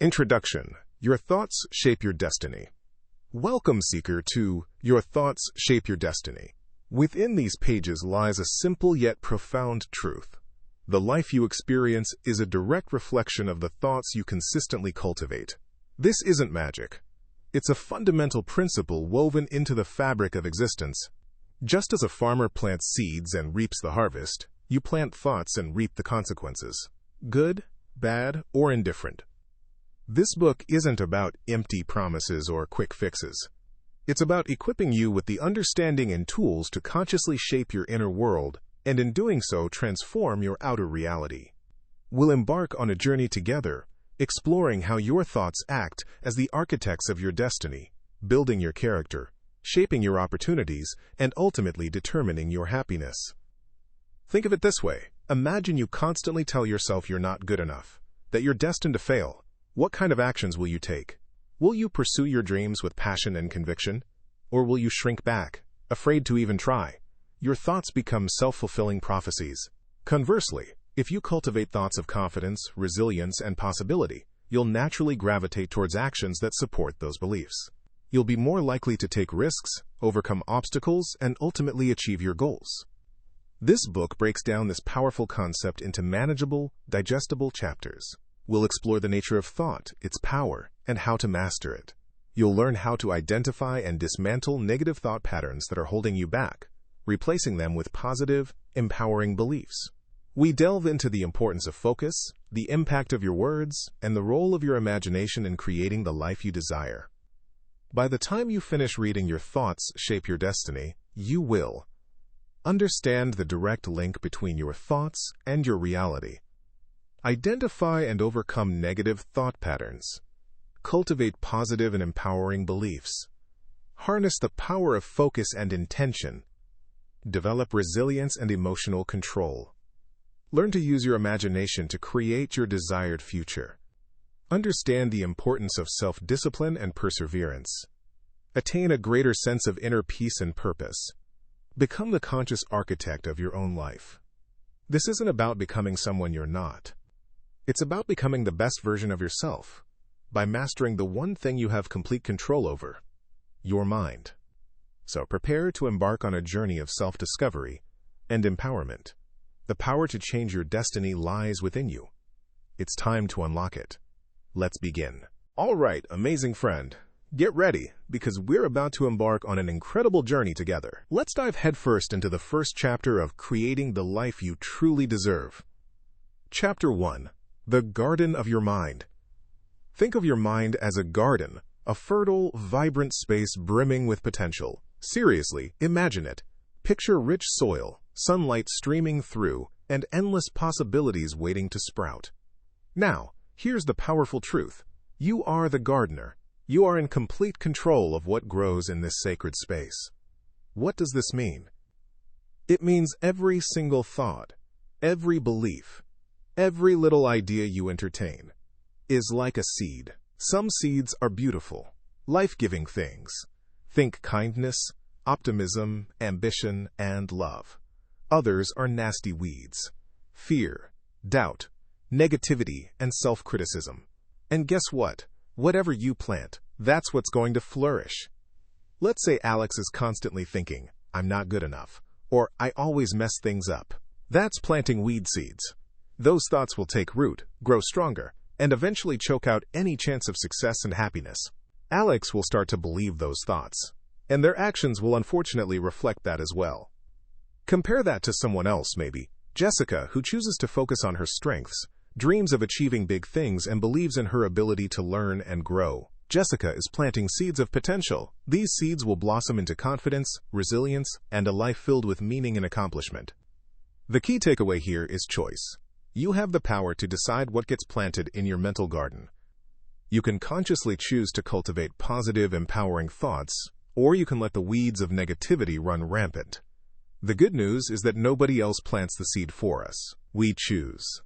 Introduction. Your thoughts shape your destiny. Welcome, seeker, to Your Thoughts Shape Your Destiny. Within these pages lies a simple yet profound truth. The life you experience is a direct reflection of the thoughts you consistently cultivate. This isn't magic. It's a fundamental principle woven into the fabric of existence. Just as a farmer plants seeds and reaps the harvest, you plant thoughts and reap the consequences. Good, bad, or indifferent. This book isn't about empty promises or quick fixes. It's about equipping you with the understanding and tools to consciously shape your inner world and in doing so transform your outer reality. We'll embark on a journey together, exploring how your thoughts act as the architects of your destiny, building your character, shaping your opportunities, and ultimately determining your happiness. Think of it this way. Imagine you constantly tell yourself you're not good enough, that you're destined to fail. What kind of actions will you take? Will you pursue your dreams with passion and conviction? Or will you shrink back, afraid to even try? Your thoughts become self-fulfilling prophecies. Conversely, if you cultivate thoughts of confidence, resilience, and possibility, you'll naturally gravitate towards actions that support those beliefs. You'll be more likely to take risks, overcome obstacles, and ultimately achieve your goals. This book breaks down this powerful concept into manageable, digestible chapters. We'll explore the nature of thought, its power, and how to master it. You'll learn how to identify and dismantle negative thought patterns that are holding you back, replacing them with positive, empowering beliefs. We delve into the importance of focus, the impact of your words, and the role of your imagination in creating the life you desire. By the time you finish reading Your Thoughts Shape Your Destiny, you will understand the direct link between your thoughts and your reality. Identify and overcome negative thought patterns. Cultivate positive and empowering beliefs. Harness the power of focus and intention. Develop resilience and emotional control. Learn to use your imagination to create your desired future. Understand the importance of self-discipline and perseverance. Attain a greater sense of inner peace and purpose. Become the conscious architect of your own life. This isn't about becoming someone you're not. It's about becoming the best version of yourself by mastering the one thing you have complete control over, your mind. So prepare to embark on a journey of self-discovery and empowerment. The power to change your destiny lies within you. It's time to unlock it. Let's begin. All right, amazing friend. Get ready, because we're about to embark on an incredible journey together. Let's dive headfirst into the first chapter of Creating the Life You Truly Deserve. Chapter 1. The Garden of Your Mind. Think of your mind as a garden, a fertile, vibrant space brimming with potential. Seriously, imagine it. Picture rich soil, sunlight streaming through, and endless possibilities waiting to sprout. Now, here's the powerful truth. You are the gardener. You are in complete control of what grows in this sacred space. What does this mean? It means every single thought, every belief, every little idea you entertain is like a seed. Some seeds are beautiful, life-giving things. Think kindness, optimism, ambition, and love. Others are nasty weeds. Fear, doubt, negativity, and self-criticism. And guess what? Whatever you plant, that's what's going to flourish. Let's say Alex is constantly thinking, I'm not good enough, or I always mess things up. That's planting weed seeds. Those thoughts will take root, grow stronger, and eventually choke out any chance of success and happiness. Alex will start to believe those thoughts, and their actions will unfortunately reflect that as well. Compare that to someone else, maybe. Jessica, who chooses to focus on her strengths, dreams of achieving big things, and believes in her ability to learn and grow. Jessica is planting seeds of potential. These seeds will blossom into confidence, resilience, and a life filled with meaning and accomplishment. The key takeaway here is choice. You have the power to decide what gets planted in your mental garden. You can consciously choose to cultivate positive, empowering thoughts, or you can let the weeds of negativity run rampant. The good news is that nobody else plants the seed for us. We choose.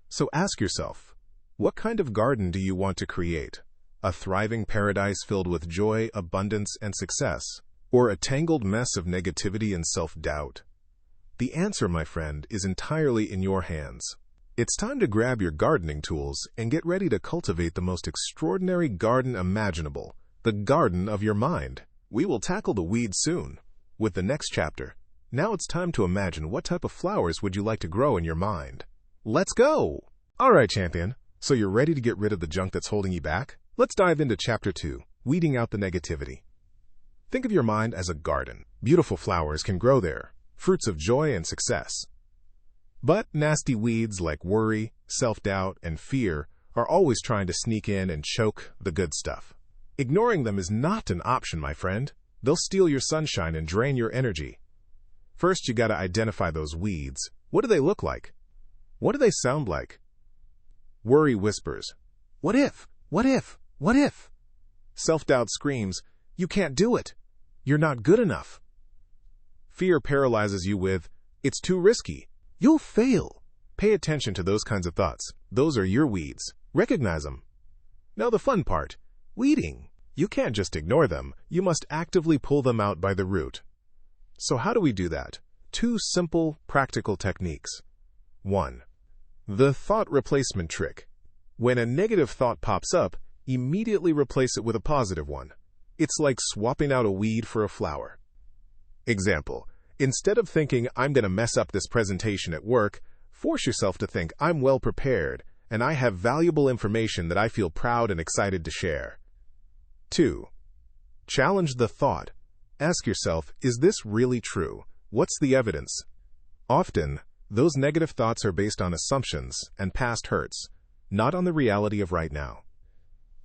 So ask yourself, what kind of garden do you want to create? A thriving paradise filled with joy, abundance, and success, or a tangled mess of negativity and self-doubt? The answer, my friend, is entirely in your hands. It's time to grab your gardening tools and get ready to cultivate the most extraordinary garden imaginable, the garden of your mind. We will tackle the weeds soon, with the next chapter. Now it's time to imagine what type of flowers would you like to grow in your mind. Let's go! Alright, champion. So you're ready to get rid of the junk that's holding you back? Let's dive into Chapter 2, Weeding Out the Negativity. Think of your mind as a garden. Beautiful flowers can grow there, fruits of joy and success. But nasty weeds like worry, self-doubt, and fear are always trying to sneak in and choke the good stuff. Ignoring them is not an option, my friend. They'll steal your sunshine and drain your energy. First, you gotta identify those weeds. What do they look like? What do they sound like? Worry whispers, "What if? What if? What if?" Self-doubt screams, "You can't do it. You're not good enough." Fear paralyzes you with, "It's too risky. You'll fail." Pay attention to those kinds of thoughts. Those are your weeds. Recognize them. Now the fun part, weeding. You can't just ignore them. You must actively pull them out by the root. So how do we do that? 2 simple, practical techniques. 1. The thought replacement trick. When a negative thought pops up, immediately replace it with a positive one. It's like swapping out a weed for a flower. Example. Instead of thinking, "I'm going to mess up this presentation at work," force yourself to think, "I'm well prepared, and I have valuable information that I feel proud and excited to share." 2. Challenge the thought. Ask yourself, is this really true? What's the evidence? Often, those negative thoughts are based on assumptions and past hurts, not on the reality of right now.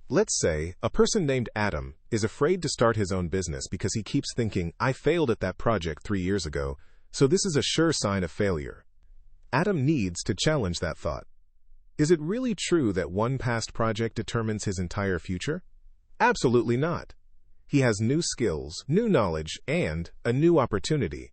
Let's say a person named Adam is afraid to start his own business because he keeps thinking, "I failed at that project 3 years ago, so this is a sure sign of failure." Adam needs to challenge that thought. Is it really true that one past project determines his entire future? Absolutely not. He has new skills, new knowledge, and a new opportunity.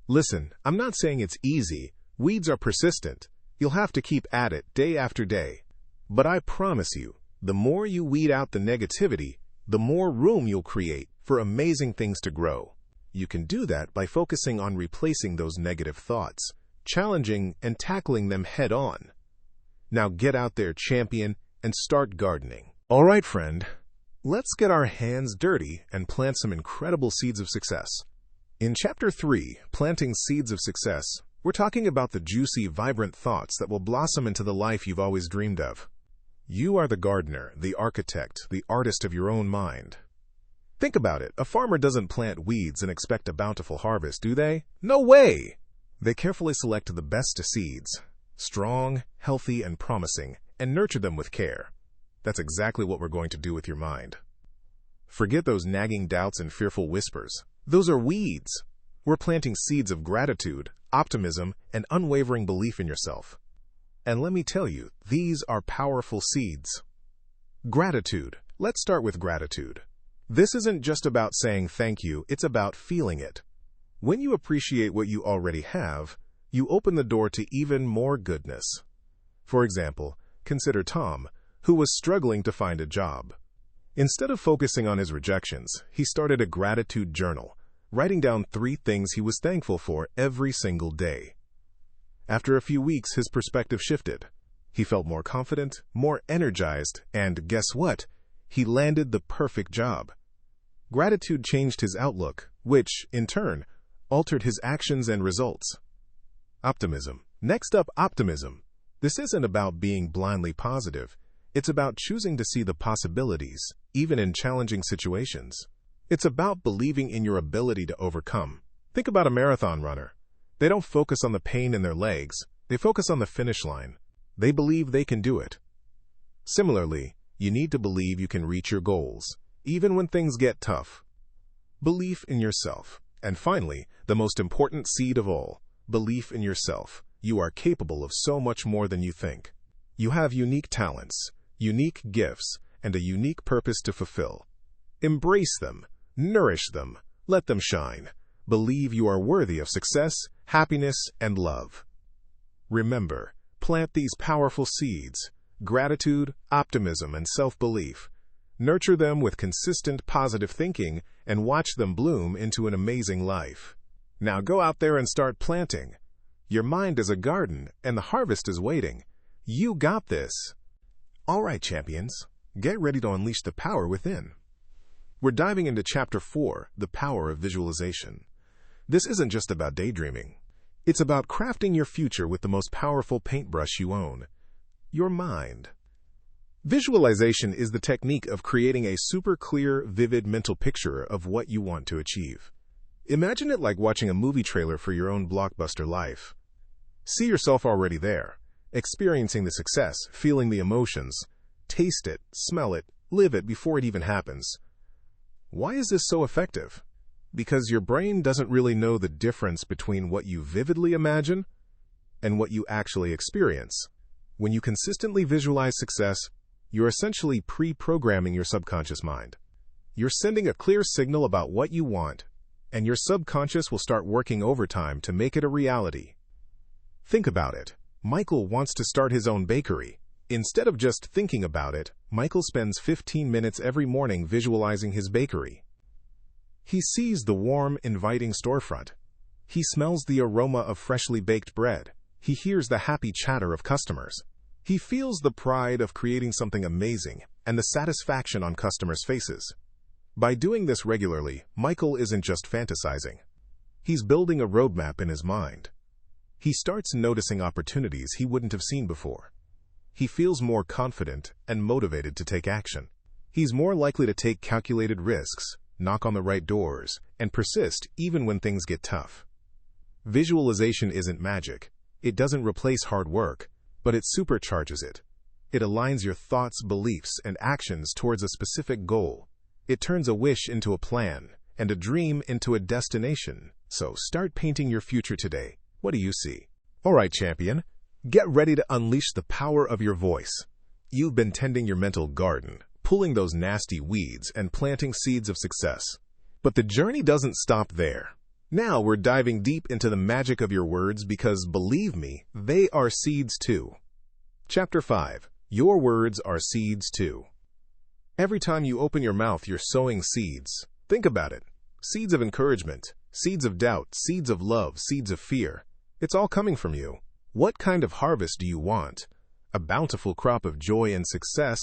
Listen, I'm not saying it's easy. Weeds are persistent. You'll have to keep at it day after day. But I promise you, the more you weed out the negativity, the more room you'll create for amazing things to grow. You can do that by focusing on replacing those negative thoughts, challenging and tackling them head on. Now get out there, champion, and start gardening. All right, friend, let's get our hands dirty and plant some incredible seeds of success. In Chapter 3, Planting Seeds of Success, we're talking about the juicy, vibrant thoughts that will blossom into the life you've always dreamed of. You are the gardener, the architect, the artist of your own mind. Think about it. A farmer doesn't plant weeds and expect a bountiful harvest, do they? No way! They carefully select the best seeds, strong, healthy, and promising, and nurture them with care. That's exactly what we're going to do with your mind. Forget those nagging doubts and fearful whispers. Those are weeds. We're planting seeds of gratitude, optimism, and unwavering belief in yourself. And let me tell you, these are powerful seeds. Gratitude. Let's start with gratitude. This isn't just about saying thank you, it's about feeling it. When you appreciate what you already have, you open the door to even more goodness. For example, consider Tom, who was struggling to find a job. Instead of focusing on his rejections, he started a gratitude journal, writing down 3 things he was thankful for every single day. After a few weeks, his perspective shifted. He felt more confident, more energized, and guess what? He landed the perfect job. Gratitude changed his outlook, which, in turn, altered his actions and results. Optimism. Next up, optimism. This isn't about being blindly positive. It's about choosing to see the possibilities, even in challenging situations. It's about believing in your ability to overcome. Think about a marathon runner. They don't focus on the pain in their legs. They focus on the finish line. They believe they can do it. Similarly, you need to believe you can reach your goals, even when things get tough. Belief in yourself. And finally, the most important seed of all, belief in yourself. You are capable of so much more than you think. You have unique talents, unique gifts, and a unique purpose to fulfill. Embrace them, nourish them, let them shine. Believe you are worthy of success, happiness, and love. Remember, plant these powerful seeds, gratitude, optimism, and self-belief. Nurture them with consistent positive thinking and watch them bloom into an amazing life. Now go out there and start planting. Your mind is a garden, and the harvest is waiting. You got this. All right, champions, get ready to unleash the power within. We're diving into Chapter 4, The Power of Visualization. This isn't just about daydreaming. It's about crafting your future with the most powerful paintbrush you own, your mind. Visualization is the technique of creating a super clear, vivid mental picture of what you want to achieve. Imagine it like watching a movie trailer for your own blockbuster life. See yourself already there, experiencing the success, feeling the emotions, taste it, smell it, live it before it even happens. Why is this so effective? Because your brain doesn't really know the difference between what you vividly imagine and what you actually experience. When you consistently visualize success, you're essentially pre-programming your subconscious mind. You're sending a clear signal about what you want, and your subconscious will start working overtime to make it a reality. Think about it. Michael wants to start his own bakery. Instead of just thinking about it, Michael spends 15 minutes every morning visualizing his bakery. He sees the warm, inviting storefront. He smells the aroma of freshly baked bread. He hears the happy chatter of customers. He feels the pride of creating something amazing and the satisfaction on customers' faces. By doing this regularly, Michael isn't just fantasizing. He's building a roadmap in his mind. He starts noticing opportunities he wouldn't have seen before. He feels more confident and motivated to take action. He's more likely to take calculated risks, knock on the right doors, and persist even when things get tough. Visualization isn't magic. It doesn't replace hard work, but it supercharges it. It aligns your thoughts, beliefs, and actions towards a specific goal. It turns a wish into a plan, and a dream into a destination. So start painting your future today. What do you see? All right, champion, get ready to unleash the power of your voice. You've been tending your mental garden, pulling those nasty weeds and planting seeds of success. But the journey doesn't stop there. Now we're diving deep into the magic of your words because, believe me, they are seeds too. Chapter 5. Your words are seeds too. Every time you open your mouth, you're sowing seeds. Think about it. Seeds of encouragement, seeds of doubt, seeds of love, seeds of fear. It's all coming from you. What kind of harvest do you want? A bountiful crop of joy and success,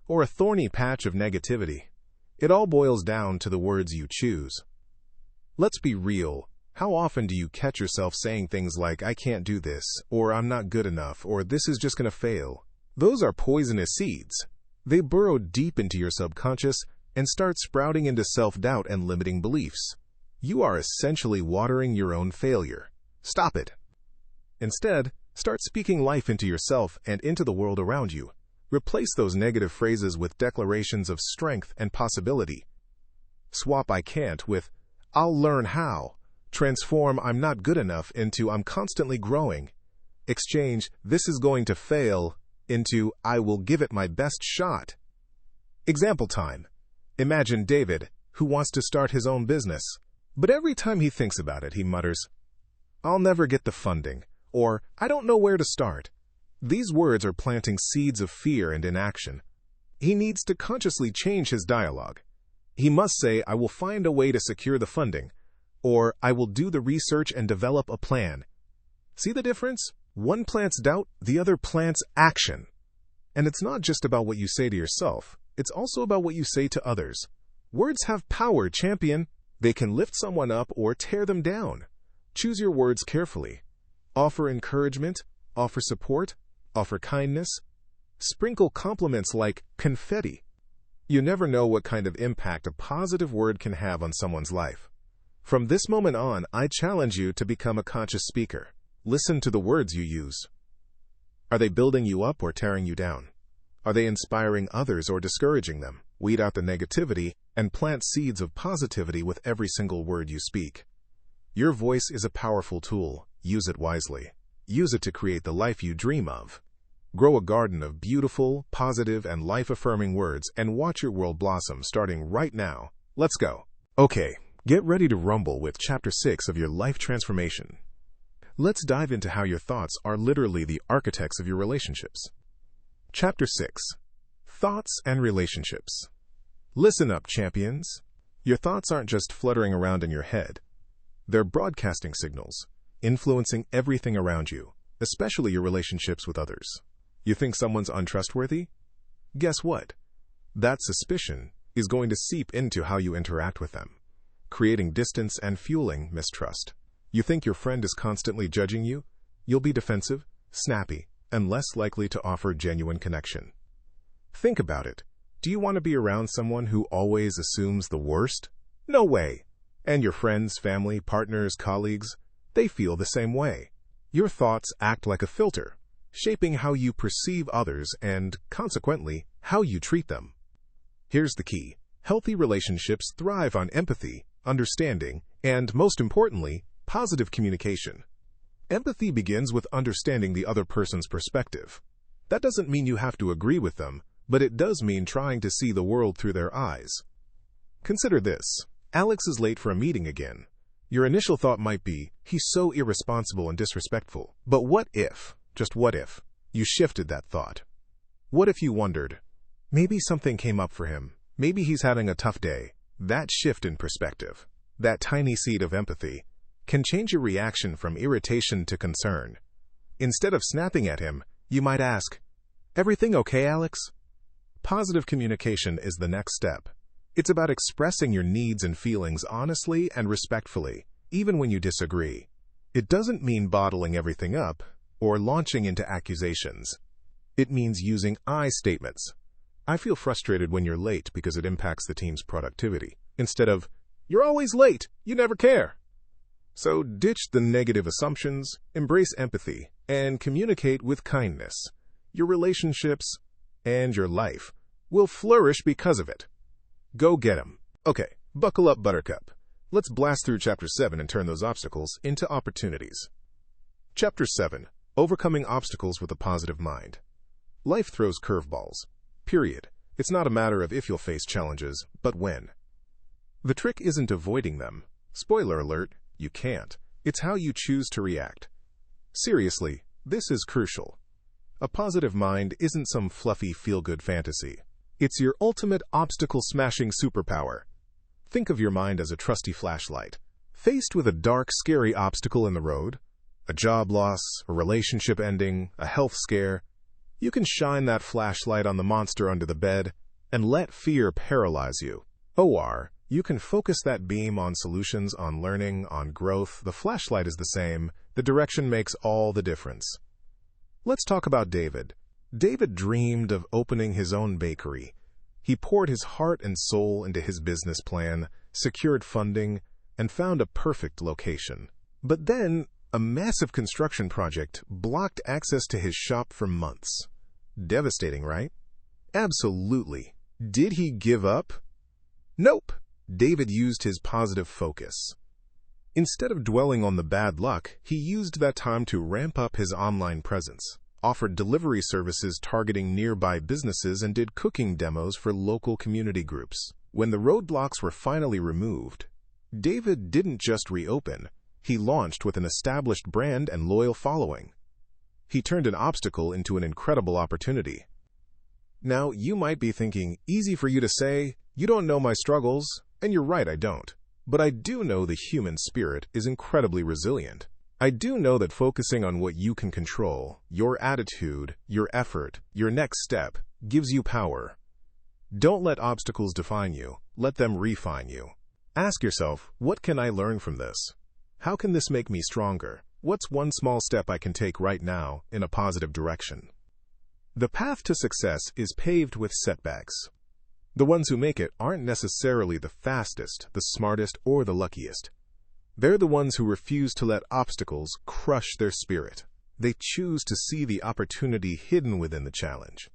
or a thorny patch of negativity? It all boils down to the words you choose. Let's be real. How often do you catch yourself saying things like, "I can't do this," or "I'm not good enough," or "this is just going to fail"? Those are poisonous seeds. They burrow deep into your subconscious and start sprouting into self-doubt and limiting beliefs. You are essentially watering your own failure. Stop it. Instead, start speaking life into yourself and into the world around you. Replace those negative phrases with declarations of strength and possibility. Swap "I can't" with "I'll learn how." Transform "I'm not good enough" into "I'm constantly growing." Exchange "this is going to fail" into "I will give it my best shot." Example time. Imagine David, who wants to start his own business. But every time he thinks about it, he mutters, "I'll never get the funding," or "I don't know where to start." These words are planting seeds of fear and inaction. He needs to consciously change his dialogue. He must say, "I will find a way to secure the funding," or "I will do the research and develop a plan." See the difference? One plants doubt, the other plants action. And it's not just about what you say to yourself. It's also about what you say to others. Words have power, champion. They can lift someone up or tear them down. Choose your words carefully. Offer encouragement, offer support, offer kindness. Sprinkle compliments like confetti. You never know what kind of impact a positive word can have on someone's life. From this moment on, I challenge you to become a conscious speaker. Listen to the words you use. Are they building you up or tearing you down? Are they inspiring others or discouraging them? Weed out the negativity and plant seeds of positivity with every single word you speak. Your voice is a powerful tool. Use it wisely. Use it to create the life you dream of. Grow a garden of beautiful, positive, and life-affirming words and watch your world blossom starting right now. Let's go. Okay, get ready to rumble with Chapter 6 of your life transformation. Let's dive into how your thoughts are literally the architects of your relationships. Chapter 6. Thoughts and Relationships. Listen up, champions. Your thoughts aren't just fluttering around in your head. They're broadcasting signals, influencing everything around you, especially your relationships with others. You think someone's untrustworthy? Guess what? That suspicion is going to seep into how you interact with them, creating distance and fueling mistrust. You think your friend is constantly judging you? You'll be defensive, snappy, and less likely to offer genuine connection. Think about it. Do you want to be around someone who always assumes the worst? No way. And your friends, family, partners, colleagues, they feel the same way. Your thoughts act like a filter, shaping how you perceive others and, consequently, how you treat them. Here's the key. Healthy relationships thrive on empathy, understanding, and, most importantly, positive communication. Empathy begins with understanding the other person's perspective. That doesn't mean you have to agree with them, but it does mean trying to see the world through their eyes. Consider this. Alex is late for a meeting again. Your initial thought might be, he's so irresponsible and disrespectful. But what if, just what if, you shifted that thought? What if you wondered, maybe something came up for him, maybe he's having a tough day? That shift in perspective, that tiny seed of empathy, can change your reaction from irritation to concern. Instead of snapping at him, you might ask, "Everything okay, Alex?" Positive communication is the next step. It's about expressing your needs and feelings honestly and respectfully, even when you disagree. It doesn't mean bottling everything up or launching into accusations. It means using I statements. I feel frustrated when you're late because it impacts the team's productivity. Instead of, "You're always late, you never care." So ditch the negative assumptions, embrace empathy, and communicate with kindness. Your relationships and your life will flourish because of it. Go get 'em. Okay, buckle up, Buttercup. Let's blast through Chapter 7 and turn those obstacles into opportunities. Chapter 7. Overcoming Obstacles with a Positive Mind. Life throws curveballs. Period. It's not a matter of if you'll face challenges, but when. The trick isn't avoiding them. Spoiler alert, you can't. It's how you choose to react. Seriously, this is crucial. A positive mind isn't some fluffy feel-good fantasy. It's your ultimate obstacle-smashing superpower. Think of your mind as a trusty flashlight. Faced with a dark, scary obstacle in the road, a job loss, a relationship ending, a health scare, you can shine that flashlight on the monster under the bed and let fear paralyze you. Or you can focus that beam on solutions, on learning, on growth. The flashlight is the same. The direction makes all the difference. Let's talk about David. David dreamed of opening his own bakery. He poured his heart and soul into his business plan, secured funding, and found a perfect location. But then, a massive construction project blocked access to his shop for months. Devastating, right? Absolutely. Did he give up? Nope. David used his positive focus. Instead of dwelling on the bad luck, he used that time to ramp up his online presence, offered delivery services targeting nearby businesses, and did cooking demos for local community groups. When the roadblocks were finally removed, David didn't just reopen, he launched with an established brand and loyal following. He turned an obstacle into an incredible opportunity. Now, you might be thinking, easy for you to say, you don't know my struggles, and you're right, I don't. But I do know the human spirit is incredibly resilient. I do know that focusing on what you can control, your attitude, your effort, your next step, gives you power. Don't let obstacles define you. Let them refine you. Ask yourself, what can I learn from this? How can this make me stronger? What's one small step I can take right now in a positive direction? The path to success is paved with setbacks. The ones who make it aren't necessarily the fastest, the smartest, or the luckiest. They're the ones who refuse to let obstacles crush their spirit. They choose to see the opportunity hidden within the challenge.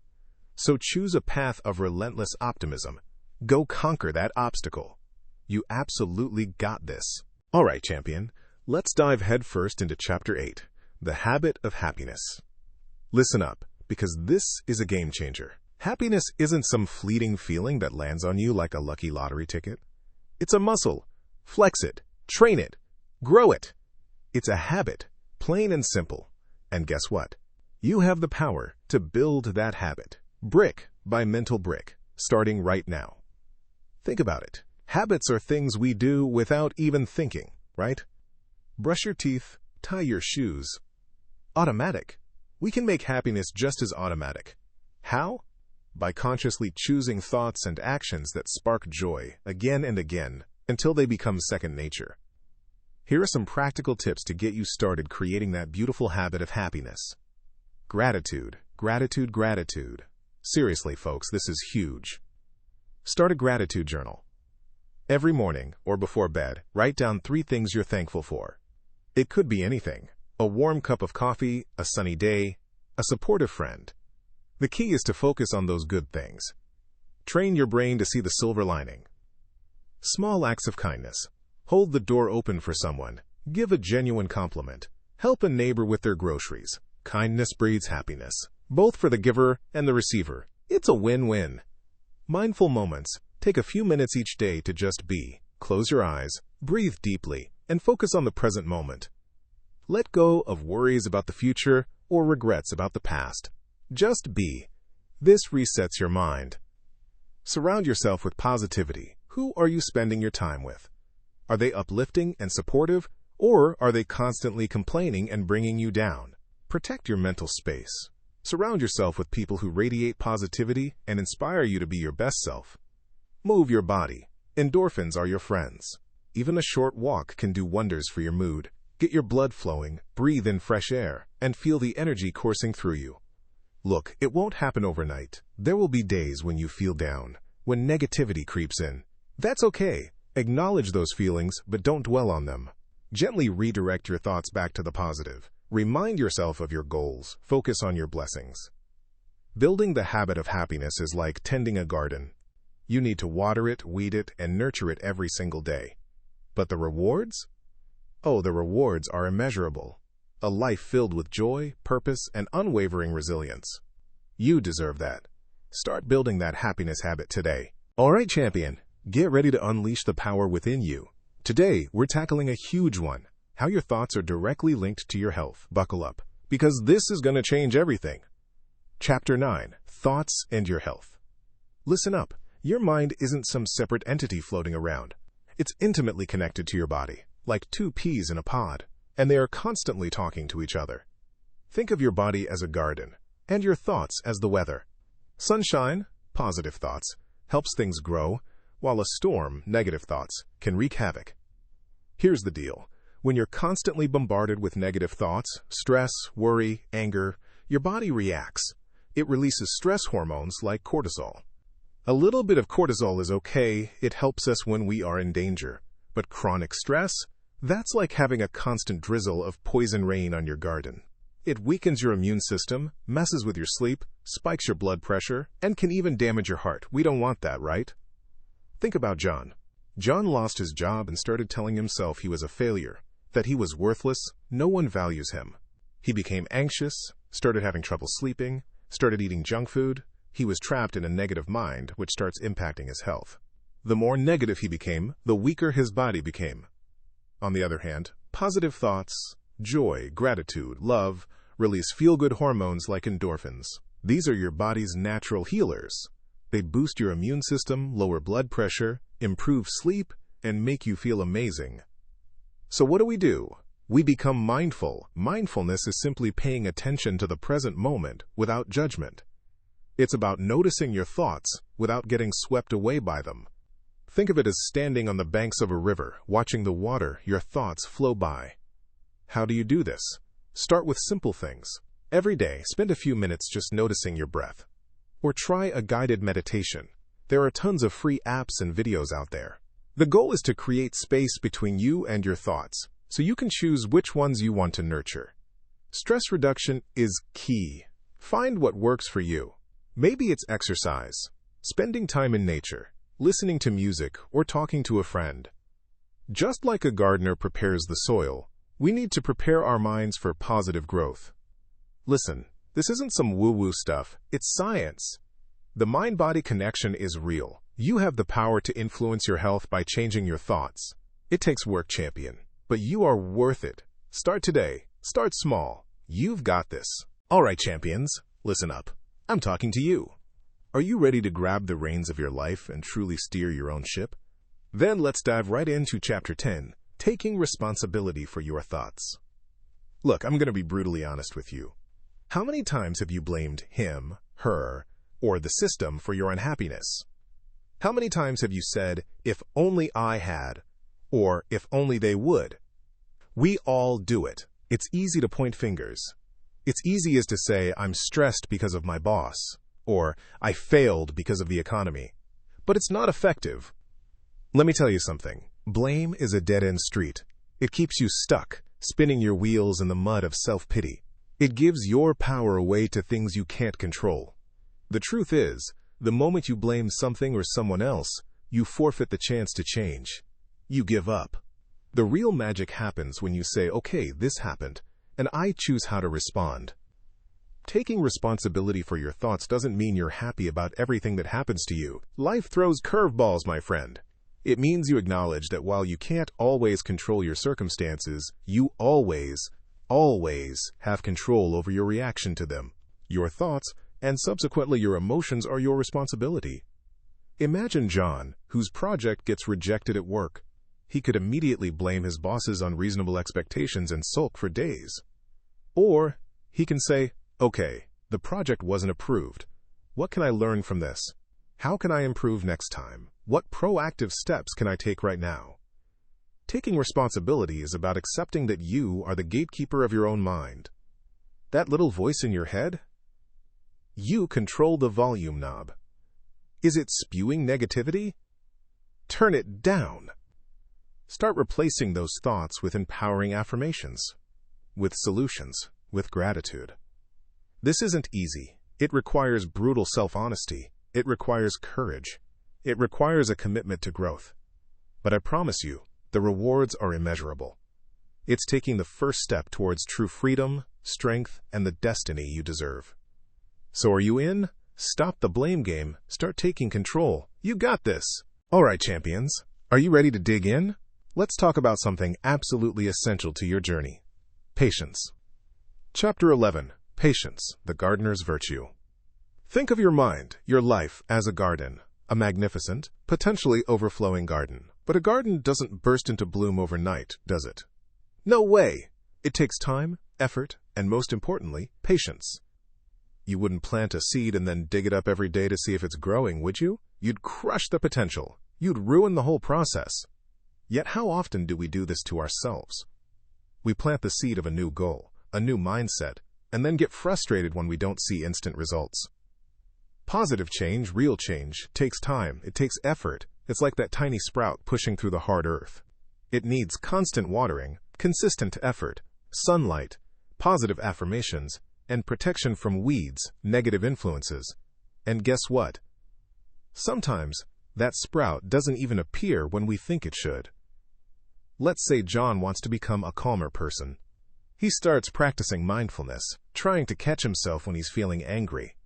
So choose a path of relentless optimism. Go conquer that obstacle. You absolutely got this. All right, champion. Let's dive headfirst into Chapter 8, The Habit of Happiness. Listen up, because this is a game changer. Happiness isn't some fleeting feeling that lands on you like a lucky lottery ticket. It's a muscle. Flex it, train it, grow it. It's a habit, plain and simple. And guess what? You have the power to build that habit, brick by mental brick, starting right now. Think about it. Habits are things we do without even thinking, right? Brush your teeth, Tie your shoes. Automatic. We can make happiness just as automatic. How? By consciously choosing thoughts and actions that spark joy again and again until they become second nature. Here are some practical tips to get you started creating that beautiful habit of happiness. Gratitude, gratitude, gratitude. Seriously, folks, this is huge. Start a gratitude journal. Every morning or before bed, write down 3 things you're thankful for. It could be anything: a warm cup of coffee, a sunny day, a supportive friend. The key is to focus on those good things. Train your brain to see the silver lining. Small acts of kindness. Hold the door open for someone. Give a genuine compliment. Help a neighbor with their groceries. Kindness breeds happiness, both for the giver and the receiver. It's a win-win. Mindful moments. Take a few minutes each day to just be. Close your eyes, breathe deeply, and focus on the present moment. Let go of worries about the future or regrets about the past. Just be. This resets your mind. Surround yourself with positivity. Who are you spending your time with? Are they uplifting and supportive, or are they constantly complaining and bringing you down? Protect your mental space. Surround yourself with people who radiate positivity and inspire you to be your best self. Move your body. Endorphins are your friends. Even a short walk can do wonders for your mood. Get your blood flowing, breathe in fresh air, and feel the energy coursing through you. Look, it won't happen overnight. There will be days when you feel down, when negativity creeps in. That's okay. Acknowledge those feelings, but don't dwell on them. Gently redirect your thoughts back to the positive. Remind yourself of your goals. Focus on your blessings. Building the habit of happiness is like tending a garden. You need to water it, weed it, and nurture it every single day. But the rewards? Oh, the rewards are immeasurable. A life filled with joy, purpose, and unwavering resilience. You deserve that. Start building that happiness habit today. All right, champion, get ready to unleash the power within you. Today, we're tackling a huge one: how your thoughts are directly linked to your health. Buckle up, because this is going to change everything. Chapter 9, Thoughts and Your Health. Listen up. Your mind isn't some separate entity floating around. It's intimately connected to your body, like 2 peas in a pod, and they are constantly talking to each other. Think of your body as a garden, and your thoughts as the weather. Sunshine, positive thoughts, helps things grow, while a storm, negative thoughts, can wreak havoc. Here's the deal. When you're constantly bombarded with negative thoughts, stress, worry, anger, your body reacts. It releases stress hormones like cortisol. A little bit of cortisol is okay. It helps us when we are in danger. But chronic stress? That's like having a constant drizzle of poison rain on your garden. It weakens your immune system, messes with your sleep, spikes your blood pressure, and can even damage your heart. We don't want that, right? Think about John. John lost his job and started telling himself he was a failure, that he was worthless, no one values him. He became anxious, started having trouble sleeping, started eating junk food. He was trapped in a negative mind, which starts impacting his health. The more negative he became, the weaker his body became. On the other hand, positive thoughts, joy, gratitude, love, release feel-good hormones like endorphins. These are your body's natural healers. They boost your immune system, lower blood pressure, improve sleep, and make you feel amazing. So what do? We become mindful. Mindfulness is simply paying attention to the present moment without judgment. It's about noticing your thoughts without getting swept away by them. Think of it as standing on the banks of a river, watching the water, your thoughts flow by. How do you do this? Start with simple things. Every day, spend a few minutes just noticing your breath. Or try a guided meditation. There are tons of free apps and videos out there. The goal is to create space between you and your thoughts, so you can choose which ones you want to nurture. Stress reduction is key. Find what works for you. Maybe it's exercise, spending time in nature, listening to music, or talking to a friend. Just like a gardener prepares the soil, we need to prepare our minds for positive growth. Listen, this isn't some woo-woo stuff, it's science. The mind-body connection is real. You have the power to influence your health by changing your thoughts. It takes work, champion, but you are worth it. Start today. Start small. You've got this. All right, champions, listen up. I'm talking to you. Are you ready to grab the reins of your life and truly steer your own ship? Then let's dive right into Chapter 10, Taking Responsibility for Your Thoughts. Look, I'm going to be brutally honest with you. How many times have you blamed him, her, or the system for your unhappiness? How many times have you said, if only I had, or if only they would? We all do it. It's easy to point fingers. It's easy as to say, I'm stressed because of my boss, or I failed because of the economy. But it's not effective. Let me tell you something. Blame is a dead-end street. It keeps you stuck, spinning your wheels in the mud of self-pity. It gives your power away to things you can't control. The truth is, the moment you blame something or someone else, you forfeit the chance to change. You give up. The real magic happens when you say, okay, this happened, and I choose how to respond. Taking responsibility for your thoughts doesn't mean you're happy about everything that happens to you. Life throws curveballs, my friend. It means you acknowledge that while you can't always control your circumstances, you always have control over your reaction to them. Your thoughts, and subsequently your emotions, are your responsibility. Imagine John, whose project gets rejected at work. He could immediately blame his boss's unreasonable expectations and sulk for days. Or he can say, okay, the project wasn't approved. What can I learn from this? How can I improve next time? What proactive steps can I take right now? Taking responsibility is about accepting that you are the gatekeeper of your own mind. That little voice in your head? You control the volume knob. Is it spewing negativity? Turn it down. Start replacing those thoughts with empowering affirmations, with solutions, with gratitude. This isn't easy. It requires brutal self-honesty. It requires courage. It requires a commitment to growth. But I promise you, the rewards are immeasurable. It's taking the first step towards true freedom, strength, and the destiny you deserve. So are you in? Stop the blame game. Start taking control. You got this. All right, champions. Are you ready to dig in? Let's talk about something absolutely essential to your journey. Patience. Chapter 11. Patience, the gardener's virtue. Think of your mind, your life, as a garden. A magnificent, potentially overflowing garden. But a garden doesn't burst into bloom overnight, does it? No way! It takes time, effort, and most importantly, patience. You wouldn't plant a seed and then dig it up every day to see if it's growing, would you? You'd crush the potential. You'd ruin the whole process. Yet how often do we do this to ourselves? We plant the seed of a new goal, a new mindset, and then get frustrated when we don't see instant results. Positive change, real change, takes time. It takes effort. It's like that tiny sprout pushing through the hard earth. It needs constant watering, consistent effort, sunlight, positive affirmations, and protection from weeds, negative influences. And guess what? Sometimes that sprout doesn't even appear when we think it should. Let's say John wants to become a calmer person. He starts practicing mindfulness, trying to catch himself when he's feeling angry.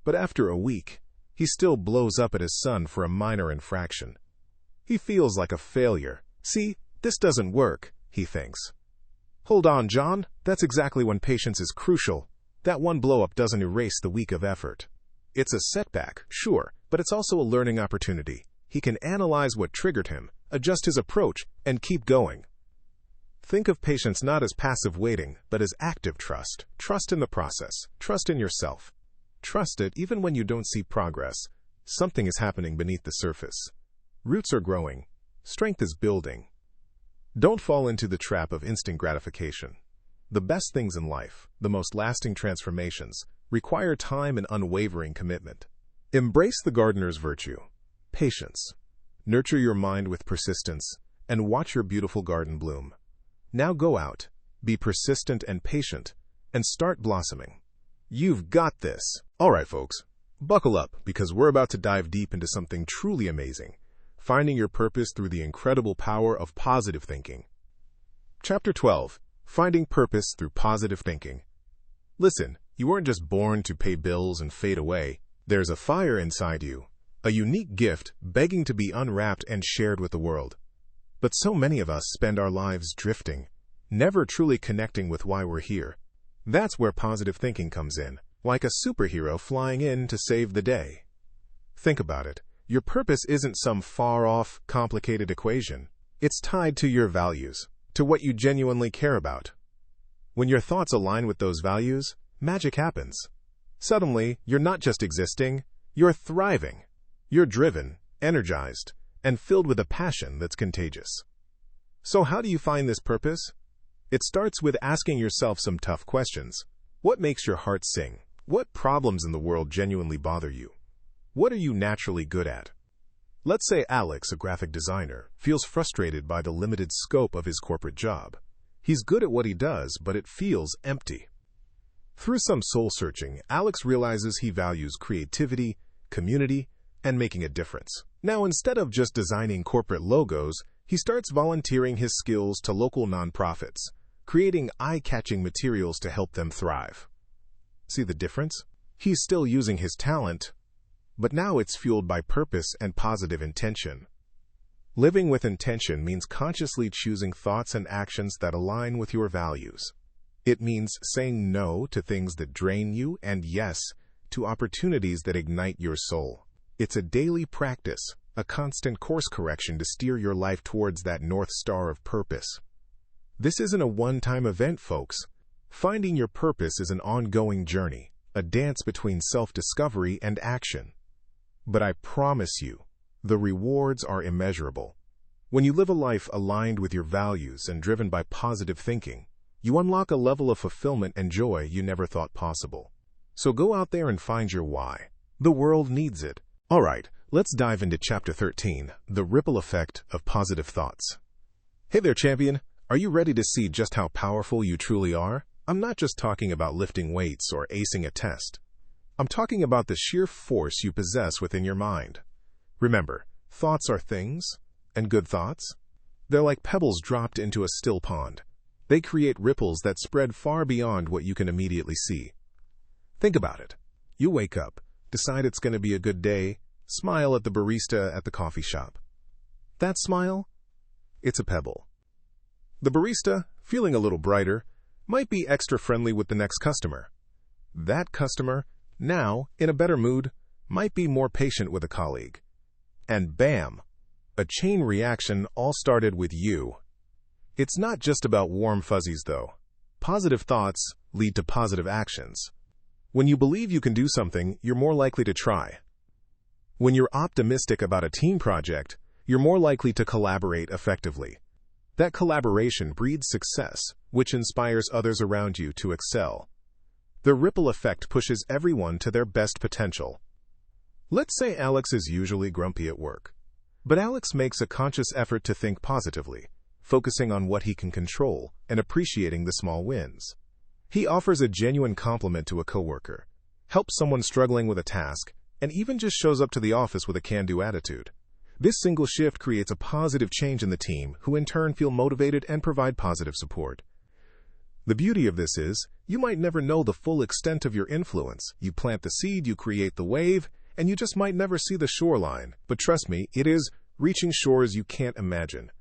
But after a week, he still blows up at his son for a minor infraction. He feels like a failure. See, this doesn't work, he thinks. Hold on, John. That's exactly when patience is crucial. That one blow-up doesn't erase the week of effort. It's a setback, sure, but it's also a learning opportunity. He can analyze what triggered him, adjust his approach, and keep going. Think of patience not as passive waiting, but as active trust. Trust in the process. Trust in yourself. Trust it even when you don't see progress. Something is happening beneath the surface. Roots are growing. Strength is building. Don't fall into the trap of instant gratification. The best things in life, the most lasting transformations, require time and unwavering commitment. Embrace the gardener's virtue. Patience. Nurture your mind with persistence, and watch your beautiful garden bloom. Now go out, be persistent and patient, and start blossoming. You've got this. All right, folks, buckle up because we're about to dive deep into something truly amazing, finding your purpose through the incredible power of positive thinking. Chapter 12. Finding Purpose Through Positive Thinking. Listen, you weren't just born to pay bills and fade away. There's a fire inside you, a unique gift begging to be unwrapped and shared with the world. But so many of us spend our lives drifting, never truly connecting with why we're here. That's where positive thinking comes in, like a superhero flying in to save the day. Think about it. Your purpose isn't some far-off, complicated equation. It's tied to your values, to what you genuinely care about. When your thoughts align with those values, magic happens. Suddenly, you're not just existing, you're thriving. You're driven, energized, and filled with a passion that's contagious. So how do you find this purpose? It starts with asking yourself some tough questions. What makes your heart sing? What problems in the world genuinely bother you? What are you naturally good at? Let's say Alex, a graphic designer, feels frustrated by the limited scope of his corporate job. He's good at what he does, but it feels empty. Through some soul-searching, Alex realizes he values creativity, community, and making a difference. Now, instead of just designing corporate logos, he starts volunteering his skills to local nonprofits, creating eye-catching materials to help them thrive. See the difference? He's still using his talent, but now it's fueled by purpose and positive intention. Living with intention means consciously choosing thoughts and actions that align with your values. It means saying no to things that drain you and yes to opportunities that ignite your soul. It's a daily practice, a constant course correction to steer your life towards that North Star of purpose. This isn't a one-time event, folks. Finding your purpose is an ongoing journey, a dance between self-discovery and action. But I promise you, the rewards are immeasurable. When you live a life aligned with your values and driven by positive thinking, you unlock a level of fulfillment and joy you never thought possible. So go out there and find your why. The world needs it. All right, let's dive into Chapter 13, The Ripple Effect of Positive Thoughts. Hey there, champion. Are you ready to see just how powerful you truly are? I'm not just talking about lifting weights or acing a test. I'm talking about the sheer force you possess within your mind. Remember, thoughts are things, and good thoughts? They're like pebbles dropped into a still pond. They create ripples that spread far beyond what you can immediately see. Think about it. You wake up, decide it's going to be a good day, smile at the barista at the coffee shop. That smile? It's a pebble. The barista, feeling a little brighter, might be extra friendly with the next customer. That customer, now in a better mood, might be more patient with a colleague. And bam! A chain reaction all started with you. It's not just about warm fuzzies, though. Positive thoughts lead to positive actions. When you believe you can do something, you're more likely to try. When you're optimistic about a team project, you're more likely to collaborate effectively. That collaboration breeds success, which inspires others around you to excel. The ripple effect pushes everyone to their best potential. Let's say Alex is usually grumpy at work, but Alex makes a conscious effort to think positively, focusing on what he can control and appreciating the small wins. He offers a genuine compliment to a coworker, helps someone struggling with a task, and even just shows up to the office with a can-do attitude. This single shift creates a positive change in the team, who in turn feel motivated and provide positive support. The beauty of this is, you might never know the full extent of your influence. You plant the seed, you create the wave, and you just might never see the shoreline. But trust me, it is reaching shores you can't imagine.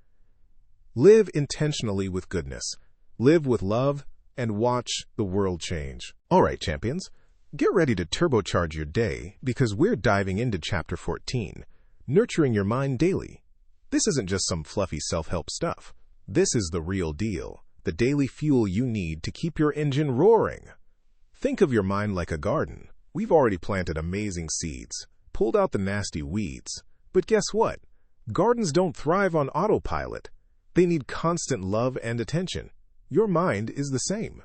Live intentionally with goodness. Live with love, and watch the world change. All right, champions, get ready to turbocharge your day, because we're diving into Chapter 14. Nurturing your mind daily. This isn't just some fluffy self-help stuff. This is the real deal, the daily fuel you need to keep your engine roaring. Think of your mind like a garden. We've already planted amazing seeds, pulled out the nasty weeds. But guess what? Gardens don't thrive on autopilot. They need constant love and attention. Your mind is the same.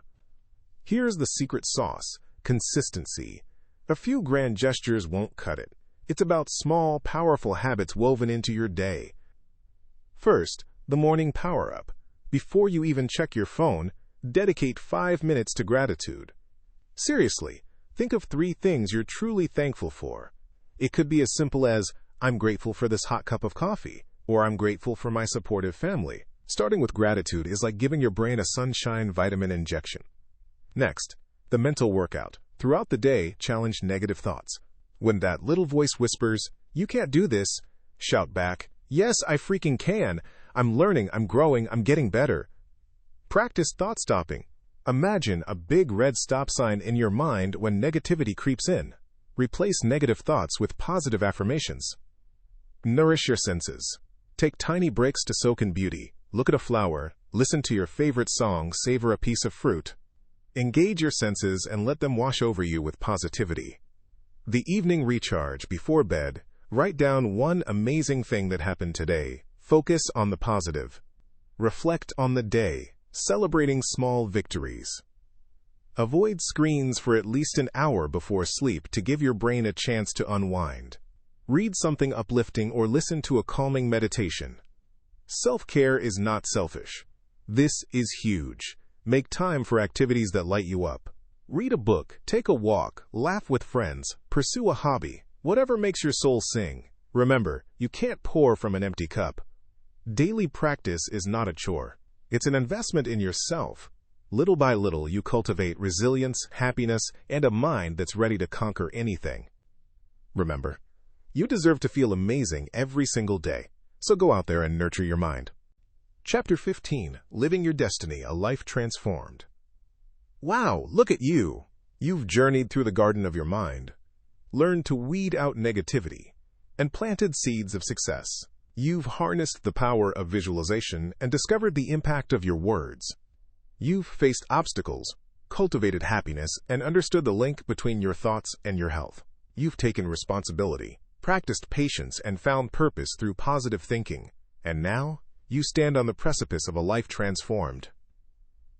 Here's the secret sauce: consistency. A few grand gestures won't cut it. It's about small, powerful habits woven into your day. First, the morning power-up. Before you even check your phone, dedicate 5 minutes to gratitude. Seriously, think of 3 things you're truly thankful for. It could be as simple as, I'm grateful for this hot cup of coffee, or I'm grateful for my supportive family. Starting with gratitude is like giving your brain a sunshine vitamin injection. Next, the mental workout. Throughout the day, challenge negative thoughts. When that little voice whispers, you can't do this, shout back, yes, I freaking can. I'm learning, I'm growing, I'm getting better. Practice thought stopping. Imagine a big red stop sign in your mind when negativity creeps in. Replace negative thoughts with positive affirmations. Nourish your senses. Take tiny breaks to soak in beauty. Look at a flower, listen to your favorite song, savor a piece of fruit. Engage your senses and let them wash over you with positivity. The evening recharge before bed, write down one amazing thing that happened today. Focus on the positive. Reflect on the day, celebrating small victories. Avoid screens for at least an hour before sleep to give your brain a chance to unwind. Read something uplifting or listen to a calming meditation. Self-care is not selfish. This is huge. Make time for activities that light you up. Read a book, take a walk, laugh with friends, pursue a hobby, whatever makes your soul sing. Remember, you can't pour from an empty cup. Daily practice is not a chore. It's an investment in yourself. Little by little, you cultivate resilience, happiness, and a mind that's ready to conquer anything. Remember, you deserve to feel amazing every single day, so go out there and nurture your mind. Chapter 15, Living Your Destiny, A Life Transformed. Wow, look at you! You've journeyed through the garden of your mind, learned to weed out negativity, and planted seeds of success. You've harnessed the power of visualization and discovered the impact of your words. You've faced obstacles, cultivated happiness, and understood the link between your thoughts and your health. You've taken responsibility, practiced patience, and found purpose through positive thinking. And now, you stand on the precipice of a life transformed.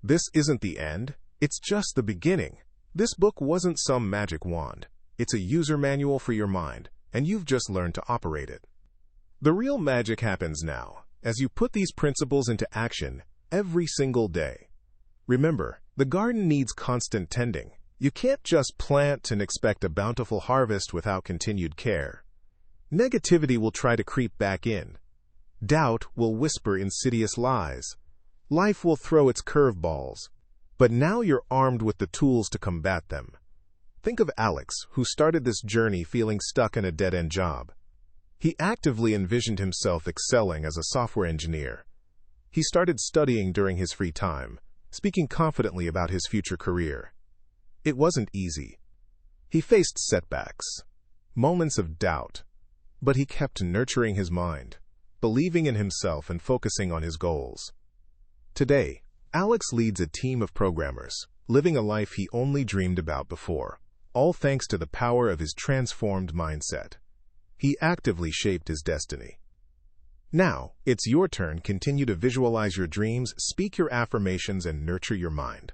This isn't the end, it's just the beginning. This book wasn't some magic wand. It's a user manual for your mind, and you've just learned to operate it. The real magic happens now, as you put these principles into action every single day. Remember, the garden needs constant tending. You can't just plant and expect a bountiful harvest without continued care. Negativity will try to creep back in. Doubt will whisper insidious lies. Life will throw its curveballs. But now you're armed with the tools to combat them. Think of Alex, who started this journey feeling stuck in a dead-end job. He actively envisioned himself excelling as a software engineer. He started studying during his free time, speaking confidently about his future career. It wasn't easy. He faced setbacks, moments of doubt, but he kept nurturing his mind, believing in himself and focusing on his goals. Today, Alex leads a team of programmers, living a life he only dreamed about before, all thanks to the power of his transformed mindset. He actively shaped his destiny. Now, it's your turn. Continue to visualize your dreams, speak your affirmations, and nurture your mind.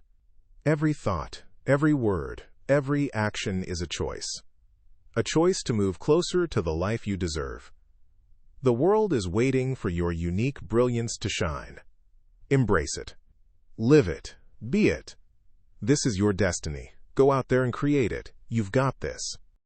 Every thought, every word, every action is a choice. A choice to move closer to the life you deserve. The world is waiting for your unique brilliance to shine. Embrace it. Live it. Be it. This is your destiny. Go out there and create it. You've got this.